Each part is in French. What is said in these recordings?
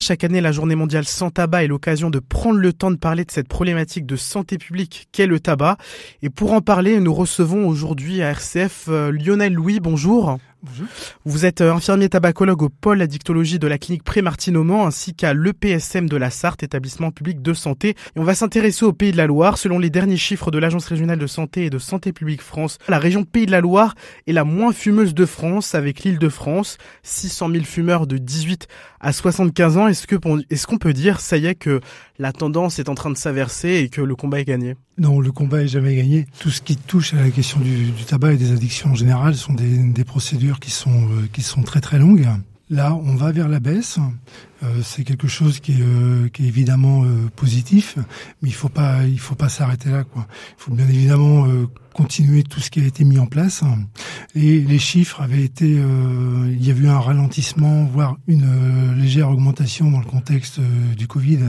Chaque année, la journée mondiale sans tabac est l'occasion de prendre le temps de parler de cette problématique de santé publique qu'est le tabac. Et pour en parler, nous recevons aujourd'hui à RCF Lionel Louis. Bonjour. Bonjour. Vous êtes infirmier tabacologue au pôle addictologie de la clinique Pré-Martine au Mans ainsi qu'à l'EPSM de la Sarthe, établissement public de santé. Et on va s'intéresser au Pays de la Loire. Selon les derniers chiffres de l'Agence régionale de santé et de Santé publique France, la région Pays de la Loire est la moins fumeuse de France avec l'Île-de-France. 600 000 fumeurs de 18 à 75 ans. Est-ce qu'on peut dire, ça y est, que la tendance est en train de s'inverser et que le combat est gagné? Non, le combat est jamais gagné. Tout ce qui touche à la question du tabac et des addictions en général sont des procédures qui sont très très longues. Là, on va vers la baisse. C'est quelque chose qui est évidemment positif, mais il faut pas s'arrêter là, quoi. Il faut bien évidemment continuer tout ce qui a été mis en place. Et les chiffres avaient été, il y a eu un ralentissement, voire une légère augmentation dans le contexte du Covid.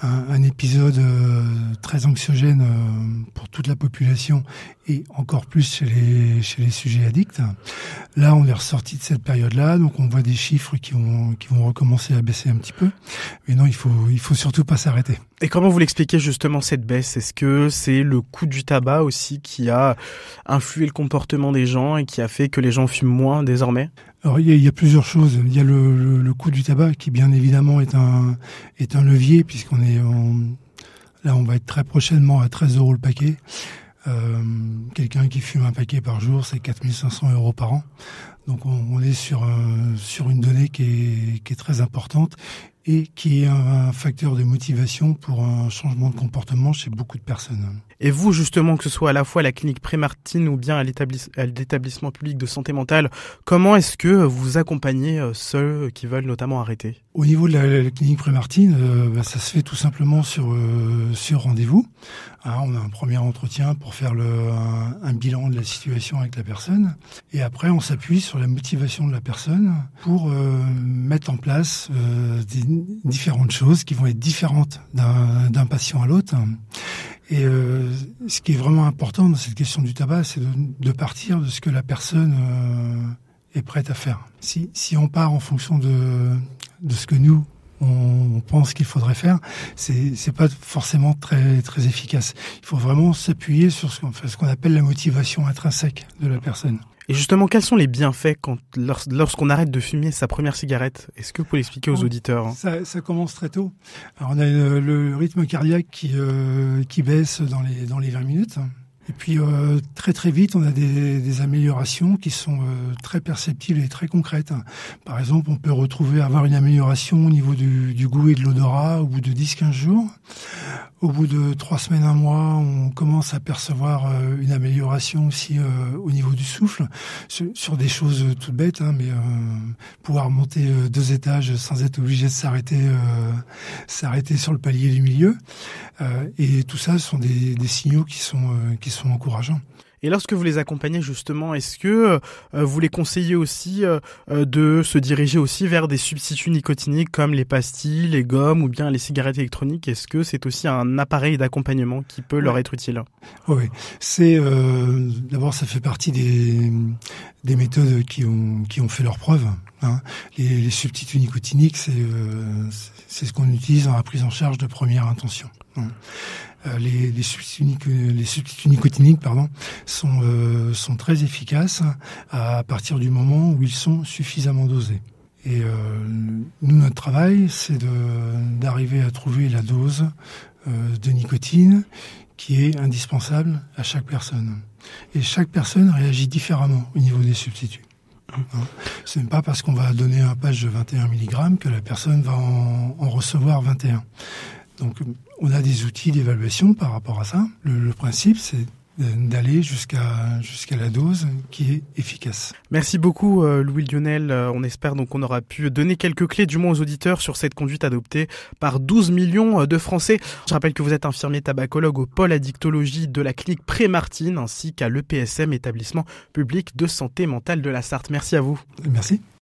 Un épisode très anxiogène pour toute la population et encore plus chez les sujets addicts. Là, on est ressorti de cette période-là, donc on voit des chiffres qui vont recommencer à baisser un petit peu. Mais non, il faut surtout pas s'arrêter. Et comment vous l'expliquez justement cette baisse? Est-ce que c'est le coût du tabac aussi qui a influé le comportement des gens et qui a fait que les gens fument moins désormais? Alors il y a plusieurs choses. Il y a le coût du tabac qui bien évidemment est un levier puisqu'on est là on va être très prochainement à 13 € le paquet. Quelqu'un qui fume un paquet par jour, c'est 4 500 € par an. Donc on est sur une donnée qui est très importante et qui est un facteur de motivation pour un changement de comportement chez beaucoup de personnes. Et vous, justement, que ce soit à la fois à la clinique Pré-Martine ou bien à l'établissement public de santé mentale, comment est-ce que vous accompagnez ceux qui veulent notamment arrêter? Au niveau de la clinique Pré-Martine, ça se fait tout simplement sur rendez-vous. On a un premier entretien pour faire un bilan de la situation avec la personne. Et après, on s'appuie sur la motivation de la personne pour mettre en place différentes choses qui vont être différentes d'un patient à l'autre. Et ce qui est vraiment important dans cette question du tabac, c'est de partir de ce que la personne est prête à faire. Si on part en fonction de ce que nous on pense qu'il faudrait faire, c'est pas forcément très très efficace. Il faut vraiment s'appuyer sur ce qu'on appelle la motivation intrinsèque de la personne. Et justement, quels sont les bienfaits lorsqu'on arrête de fumer sa première cigarette? Est-ce que vous pouvez l'expliquer aux auditeurs? Ça commence très tôt. Alors on a le rythme cardiaque qui baisse dans les 20 minutes. Et puis très très vite, on a des améliorations qui sont très perceptibles et très concrètes. Par exemple, on peut avoir une amélioration au niveau du goût et de l'odorat au bout de 10-15 jours. Au bout de 3 semaines, 1 mois, on commence à percevoir une amélioration aussi au niveau du souffle, sur des choses toutes bêtes, mais pouvoir monter 2 étages sans être obligé de s'arrêter sur le palier du milieu. Et tout ça sont des signaux qui sont encourageants. Et lorsque vous les accompagnez justement, est-ce que vous les conseillez aussi de se diriger aussi vers des substituts nicotiniques comme les pastilles, les gommes ou bien les cigarettes électroniques? Est-ce que c'est aussi un appareil d'accompagnement qui peut leur être utile? Oui, c'est d'abord ça fait partie des méthodes qui ont fait leurs preuves. Les substituts nicotiniques, c'est ce qu'on utilise dans la prise en charge de première intention. Les substituts nicotiniques, sont très efficaces à partir du moment où ils sont suffisamment dosés. Et nous, notre travail, c'est d'arriver à trouver la dose de nicotine qui est indispensable à chaque personne. Et chaque personne réagit différemment au niveau des substituts. Ce n'est pas parce qu'on va donner un patch de 21 mg que la personne va en recevoir 21. Donc, on a des outils d'évaluation par rapport à ça. Le principe, c'est d'aller jusqu'à la dose qui est efficace. Merci beaucoup Louis Lionel. On espère donc qu'on aura pu donner quelques clés du moins aux auditeurs sur cette conduite adoptée par 12 millions de Français. Je rappelle que vous êtes infirmier tabacologue au pôle addictologie de la clinique Pré-Martine ainsi qu'à l'EPSM, établissement public de santé mentale de la Sarthe. Merci à vous. Merci.